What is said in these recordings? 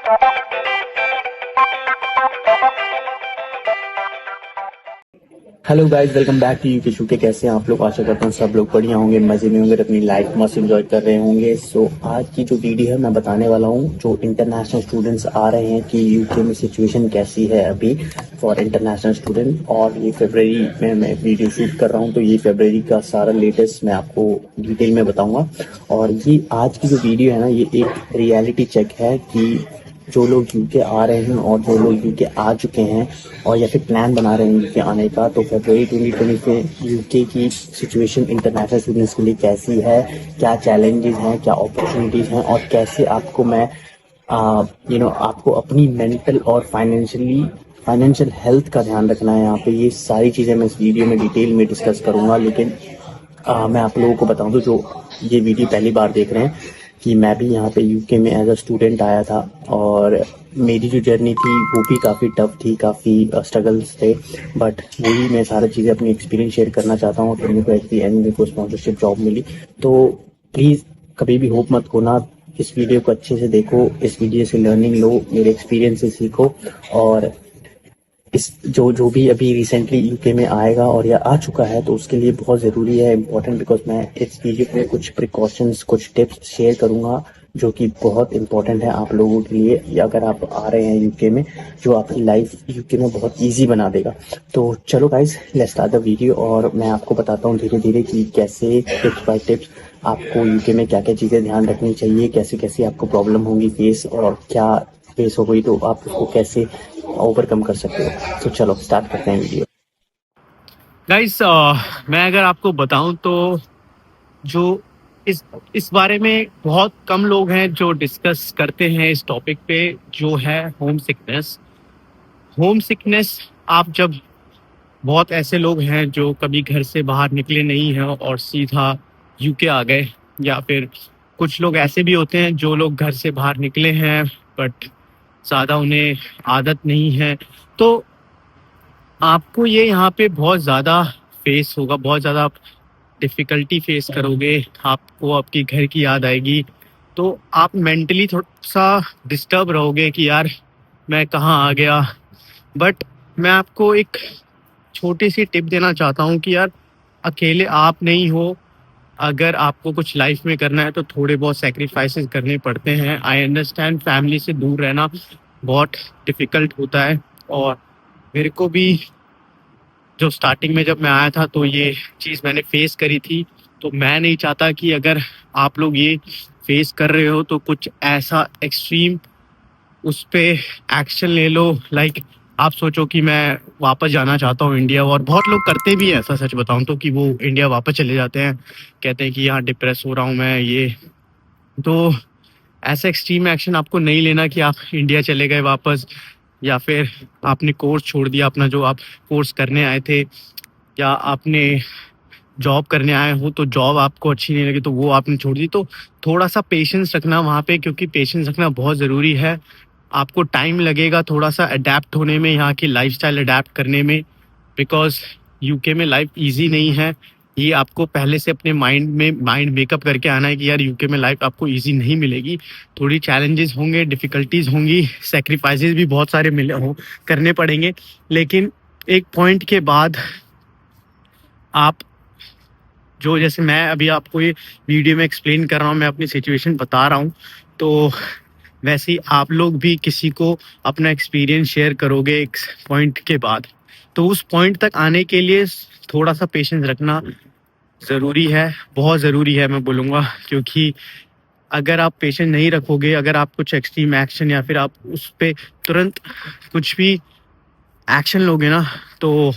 Hello guys, welcome back to यूके शूके। कैसे हैं आप लोग? आशा करता हूँ सब लोग बढ़िया होंगे, मजे में होंगे, अपनी लाइफ मस्त एंजॉय कर रहे होंगे। सो आज की जो वीडियो है मैं बताने वाला हूँ जो इंटरनेशनल स्टूडेंट्स आ रहे हैं कि यूके में सिचुएशन कैसी है अभी फॉर इंटरनेशनल स्टूडेंट। और ये फरवरी में मैं वीडियो शूट कर रहा हूँ, तो ये फरवरी का सारा लेटेस्ट मैं आपको डिटेल में बताऊंगा। और ये आज की जो वीडियो है ना, ये एक रियलिटी चेक है कि जो लोग यूके आ रहे हैं और जो लोग यूके आ चुके हैं और या फिर प्लान बना रहे हैं यूके आने का, तो फरवरी 2020 में यूके की सिचुएशन इंटरनेशनल स्टूडेंट्स के लिए कैसी है, क्या चैलेंजेस हैं, क्या अपॉर्चुनिटीज़ हैं, और कैसे आपको मैं आपको अपनी मेंटल और फाइनेंशियल हेल्थ का ध्यान रखना है। यहाँ पे ये सारी चीज़ें मैं इस वीडियो में डिटेल में डिस्कस करूँगा। लेकिन मैं आप लोगों को बताऊं तो जो ये वीडियो पहली बार देख रहे हैं कि मैं भी यहाँ पे यूके में एज अ स्टूडेंट आया था, और मेरी जो जर्नी थी वो भी काफ़ी टफ थी, काफ़ी स्ट्रगल्स थे। बट वही मैं सारी चीज़ें अपनी एक्सपीरियंस शेयर करना चाहता हूँ। फिर मेरे को एट दी एंड मेरे को स्पॉन्सरशिप जॉब मिली। तो प्लीज़ कभी भी होप मत खोना, इस वीडियो को अच्छे से देखो, इस वीडियो से लर्निंग लो, मेरे एक्सपीरियंस से सीखो। और इस जो जो भी अभी रिसेंटली यूके में आएगा और या आ चुका है, तो उसके लिए बहुत ज़रूरी है, इम्पोर्टेंट, बिकॉज मैं इस वीडियो में कुछ प्रिकॉशंस, कुछ टिप्स शेयर करूंगा जो कि बहुत इंपॉर्टेंट है आप लोगों के लिए, या अगर आप आ रहे हैं यूके में, जो आपकी लाइफ यूके में बहुत इजी बना देगा। तो चलो guys, let's start the video, और मैं आपको बताता हूँ धीरे धीरे कि कैसे टिप्स बाय टिप्स आपको यूके में क्या क्या चीज़ें ध्यान रखनी चाहिए, कैसे कैसे आपको प्रॉब्लम होगी फेस, और क्या फेस हो गई तो आप उसको कैसे ओवरकम कर सकते हो। तो चलो स्टार्ट करते हैं वीडियो। गाइस, मैं अगर आपको बताऊं तो जो इस इस बारे में बहुत कम लोग हैं जो डिस्कस करते हैं इस टॉपिक पे, जो है होम सिकनेस। होम सिकनेस, आप जब बहुत ऐसे लोग हैं जो कभी घर से बाहर निकले नहीं हैं और सीधा यूके आ गए, या फिर कुछ लोग ऐसे भी होते हैं जो लोग घर से बाहर निकले हैं बट ज़्यादा उन्हें आदत नहीं है। तो आपको ये यहाँ पे बहुत ज़्यादा फेस होगा, बहुत ज़्यादा डिफ़िकल्टी फेस करोगे, आपको आपकी घर की याद आएगी, तो आप मेंटली थोड़ा-सा डिस्टर्ब रहोगे कि यार मैं कहाँ आ गया। बट मैं आपको एक छोटी-सी टिप देना चाहता हूँ कि यार अकेले आप नहीं हो। अगर आपको कुछ लाइफ़ में करना है तो थोड़े बहुत सैक्रिफाइसेस करने पड़ते हैं। आई अंडरस्टैंड फैमिली से दूर रहना बहुत डिफ़िकल्ट होता है, और मेरे को भी जो स्टार्टिंग में जब मैं आया था तो ये चीज़ मैंने फेस करी थी। तो मैं नहीं चाहता कि अगर आप लोग ये फेस कर रहे हो तो कुछ ऐसा एक्सट्रीम उस पे एक्शन ले लो। लाइक आप सोचो कि मैं वापस जाना चाहता हूँ इंडिया, और बहुत लोग करते भी हैं ऐसा, सच बताऊँ तो, कि वो इंडिया वापस चले जाते हैं, कहते हैं कि यहाँ डिप्रेस हो रहा हूँ मैं ये। तो ऐसा एक्सट्रीम एक्शन आपको नहीं लेना कि आप इंडिया चले गए वापस, या फिर आपने कोर्स छोड़ दिया अपना जो आप कोर्स करने आए थे, या आपने जॉब करने आए हो तो जॉब आपको अच्छी नहीं लगी तो वो आपने छोड़ दी। तो थोड़ा सा पेशेंस रखना वहाँ पे, क्योंकि पेशेंस रखना बहुत ज़रूरी है। आपको टाइम लगेगा थोड़ा सा अडेप्ट होने में, यहाँ की लाइफस्टाइल अडेप्ट करने में, बिकॉज यूके में लाइफ इजी नहीं है। ये आपको पहले से अपने माइंड मेकअप करके आना है कि यार यूके में लाइफ आपको इजी नहीं मिलेगी, थोड़ी चैलेंजेस होंगे, डिफ़िकल्टीज होंगी, सेक्रीफाइसेस भी बहुत सारे करने पड़ेंगे। लेकिन एक पॉइंट के बाद आप, जो जैसे मैं अभी आपको ये वीडियो में एक्सप्लेन कर रहा हूँ, मैं अपनी सिचुएशन बता रहा हूँ, तो वैसे ही आप लोग भी किसी को अपना एक्सपीरियंस शेयर करोगे एक पॉइंट के बाद। तो उस पॉइंट तक आने के लिए थोड़ा सा पेशेंस रखना ज़रूरी है, बहुत ज़रूरी है मैं बोलूँगा। क्योंकि अगर आप पेशेंस नहीं रखोगे, अगर आप कुछ एक्सट्रीम एक्शन या फिर आप उस पे तुरंत कुछ भी एक्शन लोगे ना, तो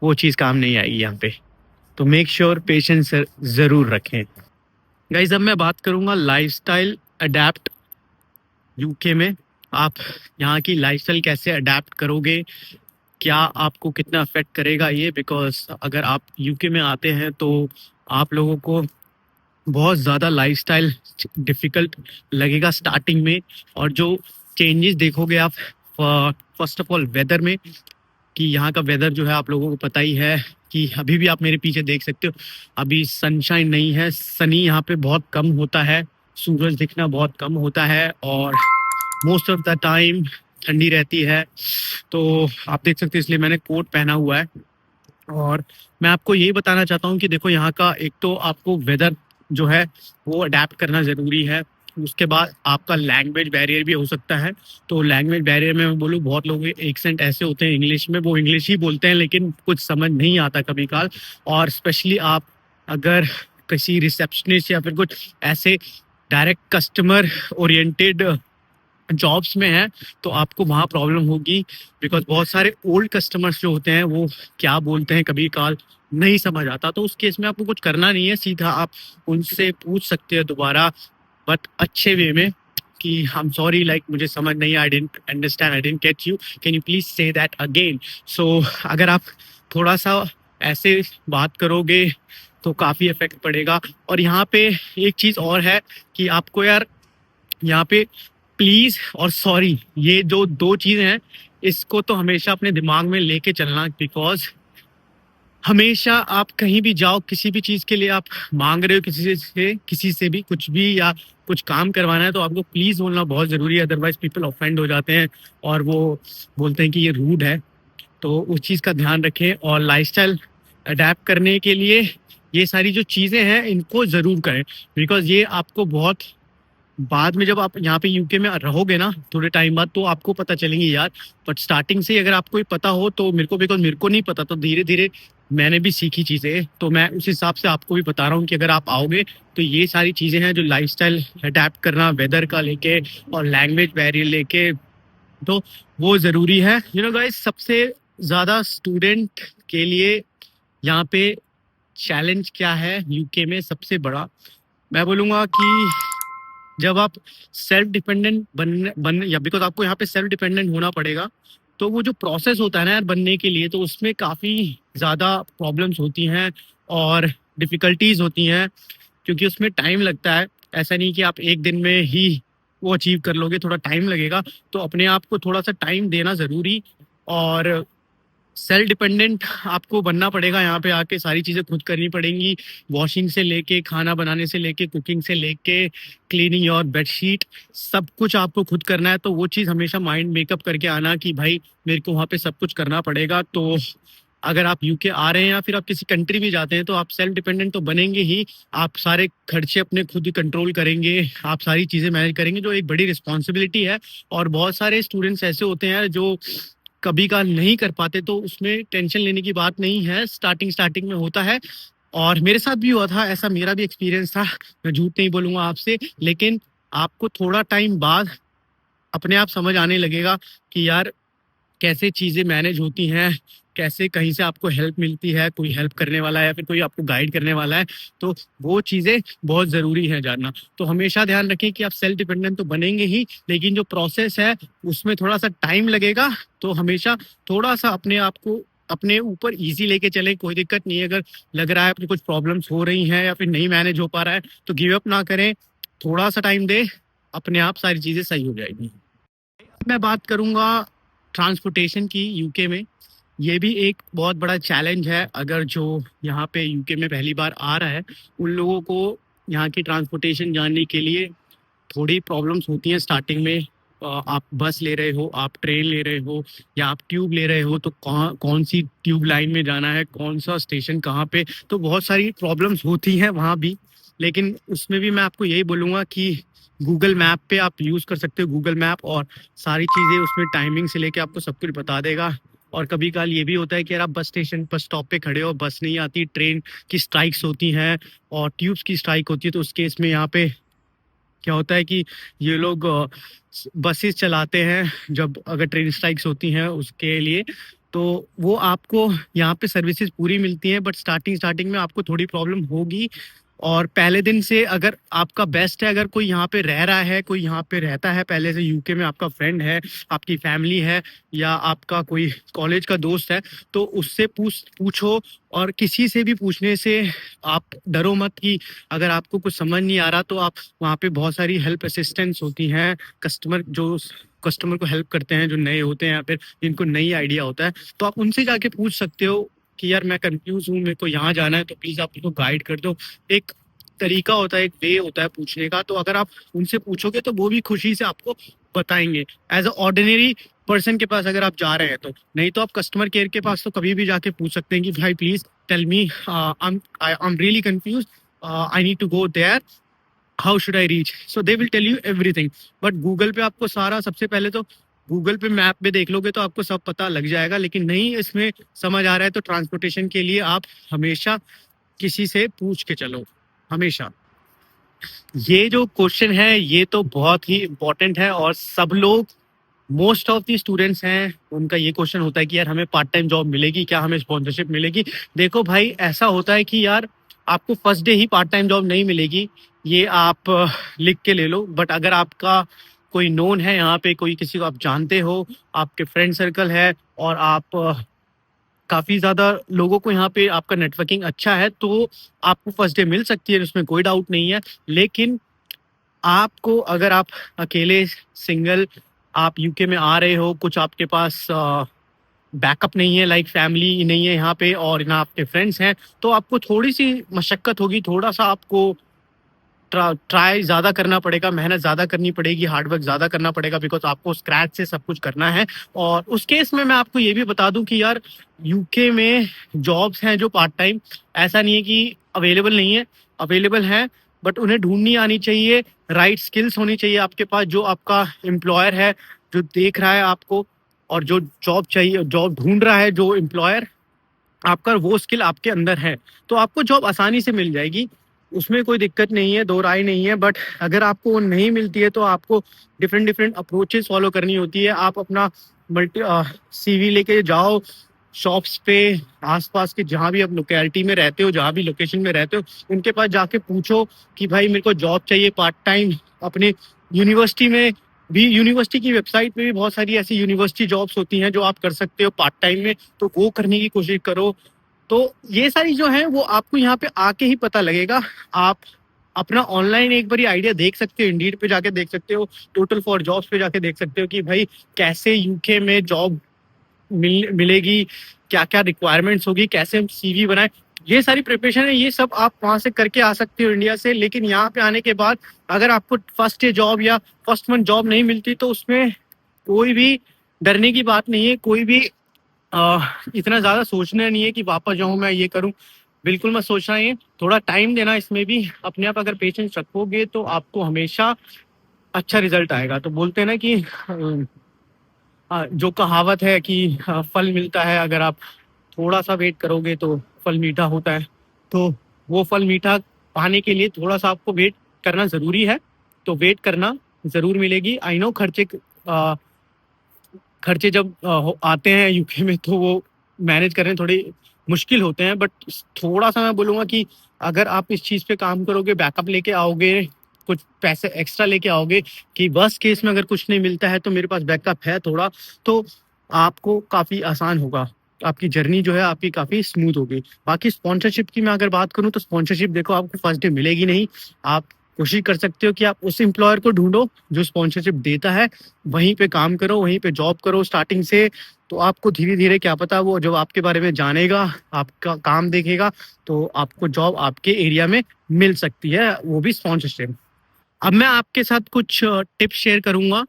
वो चीज़ काम नहीं आएगी यहाँ पे। तो मेक श्योर पेशेंस ज़रूर रखें। गाइज, अब मैं बात करूँगा लाइफस्टाइल अडेप्ट यूके में। आप यहाँ की लाइफस्टाइल कैसे अडेप्ट करोगे, क्या आपको कितना अफेक्ट करेगा ये, बिकॉज अगर आप यूके में आते हैं तो आप लोगों को बहुत ज़्यादा लाइफस्टाइल डिफ़िकल्ट लगेगा स्टार्टिंग में। और जो चेंजेस देखोगे आप, फर्स्ट ऑफ ऑल वेदर में, कि यहाँ का वेदर जो है आप लोगों को पता ही है कि अभी भी आप मेरे पीछे देख सकते हो, अभी सनशाइन नहीं है, सनी यहाँ पे बहुत कम होता है, सूरज दिखना बहुत कम होता है, और मोस्ट ऑफ द टाइम ठंडी रहती है। तो आप देख सकते हैं, इसलिए मैंने कोट पहना हुआ है। और मैं आपको यही बताना चाहता हूँ कि देखो, यहाँ का एक तो आपको वेदर जो है वो अडेप्ट करना ज़रूरी है। उसके बाद आपका लैंग्वेज बैरियर भी हो सकता है। तो लैंग्वेज बैरियर में मैं बोलूँ, बहुत लोग एक्सेंट ऐसे होते हैं इंग्लिश में, वो इंग्लिश ही बोलते हैं लेकिन कुछ समझ नहीं आता कभी काल। और स्पेशली आप अगर किसी रिसेप्शनिस्ट या फिर कुछ ऐसे डायरेक्ट कस्टमर ओरिएंटेड जॉब्स में है तो आपको वहाँ प्रॉब्लम होगी, बिकॉज बहुत सारे ओल्ड कस्टमर्स जो होते हैं वो क्या बोलते हैं कभी काल नहीं समझ आता। तो उस केस में आपको कुछ करना नहीं है, सीधा आप उनसे पूछ सकते हैं दोबारा, बट अच्छे वे में, कि आई एम सॉरी, लाइक मुझे समझ नहीं, I don't understand, I don't get you, can you please say that again. So अगर आप थोड़ा सा ऐसे बात करोगे तो काफ़ी इफेक्ट पड़ेगा। और यहाँ पे एक चीज़ और है कि आपको यार यहाँ पे प्लीज और सॉरी, ये जो दो चीजें हैं, इसको तो हमेशा अपने दिमाग में लेके चलना। बिकॉज हमेशा आप कहीं भी जाओ, किसी भी चीज के लिए आप मांग रहे हो किसी से भी कुछ भी, या कुछ काम करवाना है, तो आपको प्लीज बोलना बहुत जरूरी है, अदरवाइज पीपल ऑफेंड हो जाते हैं और वो बोलते हैं कि ये रूड है। तो उस चीज का ध्यान रखें। और लाइफस्टाइल अडेप्ट करने के लिए ये सारी जो चीजें हैं इनको जरूर करें, बिकॉज ये आपको बहुत बाद में, जब आप यहाँ पे यूके में रहोगे ना थोड़े टाइम बाद, तो आपको पता चलेंगे यार। बट स्टार्टिंग से ही अगर आपको ये पता हो तो, मेरे को बिकॉज मेरे को नहीं पता, तो धीरे धीरे मैंने भी सीखी चीज़ें, तो मैं उस हिसाब से आपको भी बता रहा हूँ कि अगर आप आओगे तो ये सारी चीज़ें हैं जो लाइफस्टाइल अडेप्ट करना, वेदर का लेके और लैंग्वेज बैरियर लेके, तो वो ज़रूरी है। यू नो गाइस, सबसे ज़्यादा स्टूडेंट के लिए यहाँ पे चैलेंज क्या है यूके में सबसे बड़ा, मैं बोलूँगा कि जब आप सेल्फ डिपेंडेंट बन या बिकॉज आपको यहाँ पे सेल्फ डिपेंडेंट होना पड़ेगा, तो वो जो प्रोसेस होता है ना यार बनने के लिए, तो उसमें काफ़ी ज़्यादा प्रॉब्लम्स होती हैं और डिफ़िकल्टीज होती हैं, क्योंकि उसमें टाइम लगता है। ऐसा नहीं कि आप एक दिन में ही वो अचीव कर लोगे, थोड़ा टाइम लगेगा। तो अपने आप को थोड़ा सा टाइम देना ज़रूरी, और सेल्फ डिपेंडेंट आपको बनना पड़ेगा। यहाँ पे आके सारी चीज़ें खुद करनी पड़ेंगी, वॉशिंग से लेके, खाना बनाने से लेके, कुकिंग से लेके, क्लीनिंग और बेडशीट, सब कुछ आपको खुद करना है। तो वो चीज़ हमेशा माइंड मेकअप करके आना कि भाई मेरे को वहाँ पे सब कुछ करना पड़ेगा। तो अगर आप यूके आ रहे हैं या फिर आप किसी कंट्री भी जाते हैं तो आप सेल्फ डिपेंडेंट तो बनेंगे ही। आप सारे खर्चे अपने खुद ही कंट्रोल करेंगे, आप सारी चीज़ें मैनेज करेंगे, जो एक बड़ी रिस्पॉन्सिबिलिटी है। और बहुत सारे स्टूडेंट्स ऐसे होते हैं जो कभी का नहीं कर पाते, तो उसमें टेंशन लेने की बात नहीं है, स्टार्टिंग में होता है। और मेरे साथ भी हुआ था ऐसा, मेरा भी एक्सपीरियंस था, मैं झूठ नहीं बोलूँगा आपसे। लेकिन आपको थोड़ा टाइम बाद अपने आप समझ आने लगेगा कि यार कैसे चीज़ें मैनेज होती हैं, कैसे कहीं से आपको हेल्प मिलती है, कोई हेल्प करने वाला है या फिर कोई आपको गाइड करने वाला है। तो वो चीज़ें बहुत ज़रूरी है जानना। तो हमेशा ध्यान रखें कि आप सेल्फ डिपेंडेंट तो बनेंगे ही, लेकिन जो प्रोसेस है उसमें थोड़ा सा टाइम लगेगा। तो हमेशा थोड़ा सा अपने आप को अपने ऊपर ईजी लेके चलें, कोई दिक्कत नहीं है। अगर लग रहा है अपनी कुछ प्रॉब्लम्स हो रही हैं या फिर नहीं मैनेज हो पा रहा है तो गिव अप ना करें, थोड़ा सा टाइम दे, अपने आप सारी चीज़ें सही हो जाएगी। मैं बात करूँगा ट्रांसपोर्टेशन की यूके में। ये भी एक बहुत बड़ा चैलेंज है। अगर जो यहाँ पे यूके में पहली बार आ रहा है, उन लोगों को यहाँ की ट्रांसपोर्टेशन जानने के लिए थोड़ी प्रॉब्लम्स होती हैं स्टार्टिंग में। आप बस ले रहे हो, आप ट्रेन ले रहे हो, या आप ट्यूब ले रहे हो, तो कौन सी ट्यूब लाइन में जाना है, कौन सा स्टेशन कहाँ पे, तो बहुत सारी प्रॉब्लम्स होती हैं वहाँ भी। लेकिन उसमें भी मैं आपको यही बोलूँगा कि गूगल मैप पे आप यूज़ कर सकते हो, गूगल मैप, और सारी चीज़ें उसमें टाइमिंग से लेके आपको सब कुछ बता देगा। और कभी काल ये भी होता है कि यार आप बस स्टेशन, बस स्टॉप पे खड़े हो, बस नहीं आती, ट्रेन की स्ट्राइक्स होती हैं और ट्यूब्स की स्ट्राइक होती है, तो उस केस में यहाँ पे क्या होता है कि ये लोग बसेस चलाते हैं जब अगर ट्रेन स्ट्राइक्स होती हैं उसके लिए, तो वो आपको यहाँ पे सर्विसेज पूरी मिलती हैं, बट स्टार्टिंग में आपको थोड़ी प्रॉब्लम होगी। और पहले दिन से अगर आपका बेस्ट है, अगर कोई यहाँ पे रह रहा है, कोई यहाँ पे रहता है पहले से यूके में, आपका फ्रेंड है, आपकी फैमिली है, या आपका कोई कॉलेज का दोस्त है, तो उससे पूछो। और किसी से भी पूछने से आप डरो मत कि अगर आपको कुछ समझ नहीं आ रहा, तो आप वहाँ पे बहुत सारी हेल्प असिस्टेंट्स होती हैं, कस्टमर को हेल्प करते हैं जो नए होते हैं या फिर जिनको नई आइडिया होता है, तो आप उनसे जाके पूछ सकते हो कि यार मैं कंफ्यूज हूँ, मेरे को यहाँ जाना है, तो प्लीज आप मेरे को गाइड कर दो। एक तरीका होता है, एक वे होता है पूछने का। तो अगर आप उनसे पूछोगे तो वो भी खुशी से आपको बताएंगे एज अ ऑर्डिनरी पर्सन के पास अगर आप जा रहे हैं तो। नहीं तो आप कस्टमर केयर के पास तो कभी भी जाके पूछ सकते हैं कि भाई please tell me, I am really confuse, I need to go there, how should I reach, so they will tell you everything. But Google पे आपको सारा, सबसे पहले तो गूगल पे मैप में देख लोगे तो आपको सब पता लग जाएगा, लेकिन नहीं इसमें समझ आ रहा है तो ट्रांसपोर्टेशन के लिए आप हमेशा किसी से पूछ के चलो, हमेशा। ये जो क्वेश्चन है ये तो बहुत ही इम्पोर्टेंट है, और सब लोग, मोस्ट ऑफ दी स्टूडेंट्स हैं, उनका ये क्वेश्चन होता है कि यार हमें पार्ट टाइम जॉब मिलेगी क्या, हमें स्पॉन्सरशिप मिलेगी। देखो भाई, ऐसा होता है कि यार आपको फर्स्ट डे ही पार्ट टाइम जॉब नहीं मिलेगी, ये आप लिख के ले लो। बट अगर आपका कोई नोन है यहाँ पे, कोई किसी को आप जानते हो, आपके फ्रेंड सर्कल है, और आप काफ़ी ज़्यादा लोगों को यहाँ पे आपका नेटवर्किंग अच्छा है, तो आपको फर्स्ट डे मिल सकती है, उसमें कोई डाउट नहीं है। लेकिन आपको, अगर आप अकेले सिंगल आप यूके में आ रहे हो, कुछ आपके पास बैकअप नहीं है, लाइक फैमिली नहीं है यहाँ पे और ना आपके फ्रेंड्स हैं, तो आपको थोड़ी सी मशक्क़त होगी, थोड़ा सा आपको ट्राई ज़्यादा करना पड़ेगा, मेहनत ज़्यादा करनी पड़ेगी, हार्डवर्क ज़्यादा करना पड़ेगा, बिकॉज आपको स्क्रैच से सब कुछ करना है। और उस केस में मैं आपको ये भी बता दूं कि यार यूके में जॉब्स हैं जो पार्ट टाइम, ऐसा नहीं है कि अवेलेबल नहीं है, अवेलेबल हैं, बट उन्हें ढूंढनी आनी चाहिए, राइट स्किल्स होनी चाहिए आपके पास। जो आपका एम्प्लॉयर है, जो देख रहा है आपको, और जो जॉब चाहिए, जॉब ढूंढ रहा है जो एम्प्लॉयर, आपका वो स्किल आपके अंदर है, तो आपको जॉब आसानी से मिल जाएगी, उसमें कोई दिक्कत नहीं है, दो राय नहीं है। बट अगर आपको वो नहीं मिलती है तो आपको डिफरेंट डिफरेंट अप्रोचेस फॉलो करनी होती है। आप अपना मल्टी सीवी लेके जाओ शॉप्स पे, आसपास के जहाँ भी आप लोकेलिटी में रहते हो, जहाँ भी लोकेशन में रहते हो, उनके पास जाके पूछो कि भाई मेरे को जॉब चाहिए पार्ट टाइम। अपने यूनिवर्सिटी में भी, यूनिवर्सिटी की वेबसाइट पे भी बहुत सारी ऐसी यूनिवर्सिटी जॉब्स होती हैं जो आप कर सकते हो पार्ट टाइम में, तो वो करने की कोशिश करो। तो ये सारी जो है वो आपको यहाँ पे आके ही पता लगेगा। आप अपना ऑनलाइन एक बार आइडिया देख सकते हो, इंडीड पे जाके देख सकते हो, टोटल फॉर जॉब्स पे जाके देख सकते हो कि भाई कैसे यूके में जॉब मिलेगी, क्या क्या रिक्वायरमेंट्स होगी, कैसे हम सीवी बनाए, ये सारी प्रिपरेशन है, ये सब आप वहाँ से करके आ सकते हो इंडिया से। लेकिन यहाँ पे आने के बाद अगर आपको फर्स्ट डे जॉब या फर्स्ट मंथ जॉब नहीं मिलती तो उसमें कोई भी डरने की बात नहीं है, कोई भी इतना ज़्यादा सोचना नहीं है कि वापस जाऊँ मैं ये करूँ, बिल्कुल मत सोचना है। थोड़ा टाइम देना, इसमें भी अपने आप अगर पेशेंस रखोगे तो आपको हमेशा अच्छा रिजल्ट आएगा। तो बोलते हैं ना कि जो कहावत है कि फल मिलता है अगर आप थोड़ा सा वेट करोगे तो फल मीठा होता है, तो वो फल मीठा पाने के लिए थोड़ा सा आपको वेट करना ज़रूरी है, तो वेट करना ज़रूर मिलेगी। आई नो खर्चे जब आते हैं यूके में तो वो मैनेज करने थोड़े मुश्किल होते हैं, बट थोड़ा सा मैं बोलूँगा कि अगर आप इस चीज़ पे काम करोगे, बैकअप लेके आओगे, कुछ पैसे एक्स्ट्रा लेके आओगे कि बस केस में अगर कुछ नहीं मिलता है तो मेरे पास बैकअप है थोड़ा, तो आपको काफ़ी आसान होगा, आपकी जर्नी जो है आपकी काफ़ी स्मूथ होगी। बाकी स्पॉन्सरशिप की मैं अगर बात करूँ तो स्पॉन्सरशिप देखो आपको फर्स्ट डे मिलेगी नहीं, आप कोशिश कर सकते हो कि आप उस एम्प्लॉयर को ढूंढो जो स्पॉन्सरशिप देता है, वहीं पे काम करो, वहीं पे जॉब करो स्टार्टिंग से। तो आपको धीरे धीरे क्या पता वो जब आपके बारे में जानेगा, आपका काम देखेगा, तो आपको जॉब आपके एरिया में मिल सकती है, वो भी स्पॉन्सरशिप। अब मैं आपके साथ कुछ टिप्स शेयर करूंगा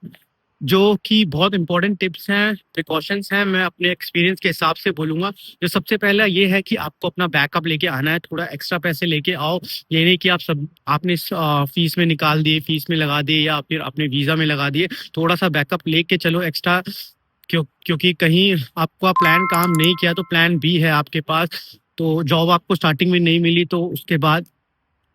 जो कि बहुत इंपॉर्टेंट टिप्स हैं, प्रिकॉशंस हैं, मैं अपने एक्सपीरियंस के हिसाब से बोलूंगा। जो सबसे पहला ये है कि आपको अपना बैकअप लेके आना है, थोड़ा एक्स्ट्रा पैसे लेके आओ। ये नहीं कि आप सब आपने फीस में निकाल दिए, फीस में लगा दिए या फिर अपने वीज़ा में लगा दिए, थोड़ा सा बैकअप लेके चलो एक्स्ट्रा। क्योंकि कहीं आपका प्लान काम नहीं किया तो प्लान बी है आपके पास। तो जॉब आपको स्टार्टिंग में नहीं मिली तो उसके बाद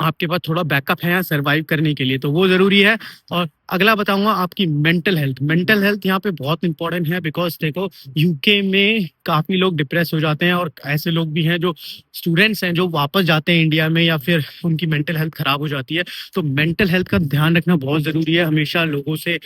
आपके पास थोड़ा बैकअप है यहाँ सर्वाइव करने के लिए, तो वो ज़रूरी है। और अगला बताऊंगा आपकी मेंटल हेल्थ। मेंटल हेल्थ यहाँ पे बहुत इंपॉर्टेंट है, बिकॉज देखो यूके में काफ़ी लोग डिप्रेस हो जाते हैं, और ऐसे लोग भी हैं जो स्टूडेंट्स हैं जो वापस जाते हैं इंडिया में या फिर उनकी मेंटल हेल्थ ख़राब हो जाती है। तो मेंटल हेल्थ का ध्यान रखना बहुत ज़रूरी है, हमेशा लोगों से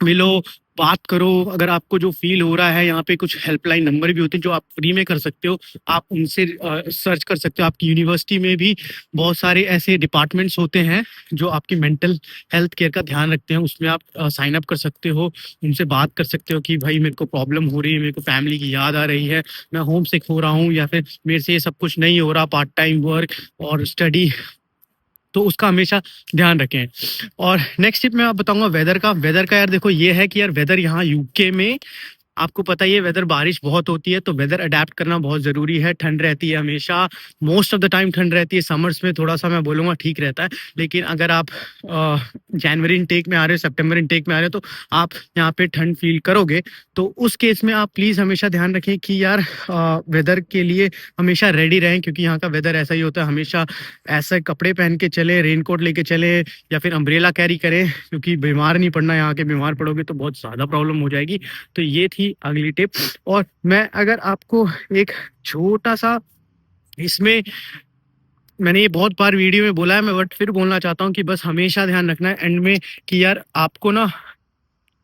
मिलो, बात करो। अगर आपको जो फील हो रहा है, यहाँ पे कुछ हेल्पलाइन नंबर भी होते हैं जो आप फ्री में कर सकते हो, आप उनसे सर्च कर सकते हो। आपकी यूनिवर्सिटी में भी बहुत सारे ऐसे डिपार्टमेंट्स होते हैं जो आपकी मेंटल हेल्थ केयर का ध्यान रखते हैं, उसमें आप साइन अप कर सकते हो, उनसे बात कर सकते हो कि भाई मेरे को प्रॉब्लम हो रही है, मेरे को फैमिली की याद आ रही है, मैं होम सिक हो रहा हूँ, या फिर मेरे से ये सब कुछ नहीं हो रहा, पार्ट टाइम वर्क और स्टडी तो उसका हमेशा ध्यान रखें। और नेक्स्ट टिप मैं आप बताऊंगा वेदर का यार देखो ये है कि यार वेदर यहाँ यूके में आपको पता ही है वेदर बारिश बहुत होती है, तो वेदर अडेप्ट करना बहुत ज़रूरी है। ठंड रहती है हमेशा, मोस्ट ऑफ द टाइम ठंड रहती है। समर्स में थोड़ा सा मैं बोलूँगा ठीक रहता है, लेकिन अगर आप जनवरी इनटेक में आ रहे हो, सितंबर इनटेक में आ रहे हो, तो आप यहाँ पे ठंड फील करोगे। तो उस केस में आप प्लीज़ हमेशा ध्यान रखें कि यार वेदर के लिए हमेशा रेडी रहें, क्योंकि यहाँ का वेदर ऐसा ही होता है। हमेशा ऐसे कपड़े पहन के चले, रेनकोट लेके चले, या फिर अम्ब्रेला कैरी करें, क्योंकि बीमार नहीं पड़ना। यहाँ के बीमार पड़ोगे तो बहुत ज़्यादा प्रॉब्लम हो जाएगी। तो ये थी अगली टिप। और मैं अगर आपको एक छोटा सा इसमें, मैंने ये बहुत बार वीडियो में बोला है, मैं बट फिर बोलना चाहता हूँ कि बस हमेशा ध्यान रखना है एंड में कि यार आपको ना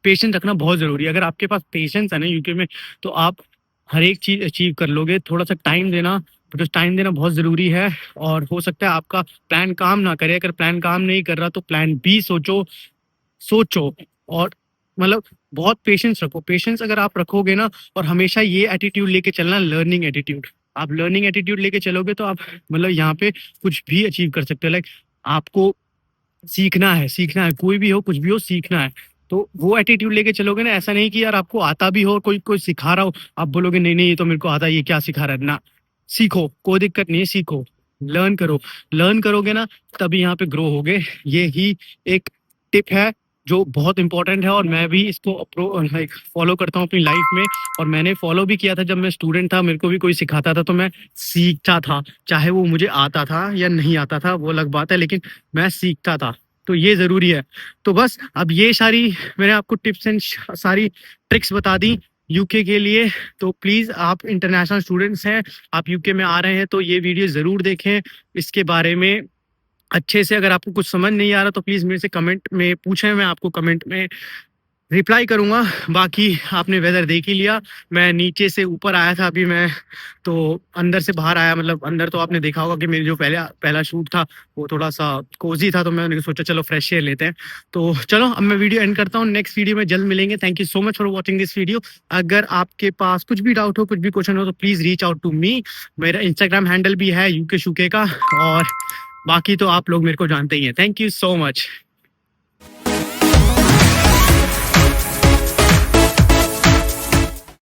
पेशेंस रखना बहुत ज़रूरी है। अगर आपके पास पेशेंस है ना यूके में, तो आप हर एक चीज़ अचीव कर लोगे। थोड़ा सा टाइम देना, बिकॉज टाइम देना बहुत ज़रूरी है। और हो सकता है आपका प्लान काम ना करे, अगर प्लान काम नहीं कर रहा तो प्लान बी सोचो। और मतलब बहुत पेशेंस रखो। पेशेंस अगर आप रखोगे ना, और हमेशा ये एटीट्यूड लेके चलना, लर्निंग एटीट्यूड। आप लर्निंग एटीट्यूड लेके चलोगे तो आप मतलब यहाँ पे कुछ भी अचीव कर सकते हो। लाइक आपको सीखना है, कोई भी हो, कुछ भी हो, सीखना है। तो वो एटीट्यूड लेके चलोगे ना, ऐसा नहीं कि यार आपको आता भी हो, कोई कोई सिखा रहा हो, आप बोलोगे नहीं नहीं ये तो मेरे को आता है, ये क्या सिखा रहा है ना। सीखो, कोई दिक्कत नहीं है, सीखो, लर्न करो। लर्न करोगे ना तभी यहाँ पे ग्रो होगे। ये ही एक टिप है जो बहुत इंपॉर्टेंट है, और मैं भी इसको लाइक फॉलो करता हूँ अपनी लाइफ में। और मैंने फॉलो भी किया था जब मैं स्टूडेंट था, मेरे को भी कोई सिखाता था तो मैं सीखता था, चाहे वो मुझे आता था या नहीं आता था वो अलग बात है, लेकिन मैं सीखता था। तो ये ज़रूरी है। तो बस अब ये सारी मैंने आपको टिप्स एंड सारी ट्रिक्स बता दी यूके के लिए। तो प्लीज़ आप इंटरनेशनल स्टूडेंट्स हैं, आप यूके में आ रहे हैं, तो ये वीडियो ज़रूर देखें इसके बारे में अच्छे से। अगर आपको कुछ समझ नहीं आ रहा तो प्लीज़ मेरे से कमेंट में पूछें, मैं आपको कमेंट में रिप्लाई करूंगा। बाकी आपने वेदर देख ही लिया। मैं नीचे से ऊपर आया था अभी, मैं तो अंदर से बाहर आया। मतलब अंदर तो आपने देखा होगा कि मेरी जो पहला शूट था वो थोड़ा सा कोजी था, तो मैंने सोचा चलो फ्रेश एयर लेते हैं। तो चलो अब मैं वीडियो एंड करता हूँ, नेक्स्ट वीडियो में जल्द मिलेंगे। Thank you so much for watching this video. अगर आपके पास कुछ भी डाउट हो, कुछ भी क्वेश्चन हो, तो please reach out to me. मेरा इंस्टाग्राम हैंडल भी है यूके शूके का, और बाकी तो आप लोग मेरे को जानते ही हैं। Thank you so much.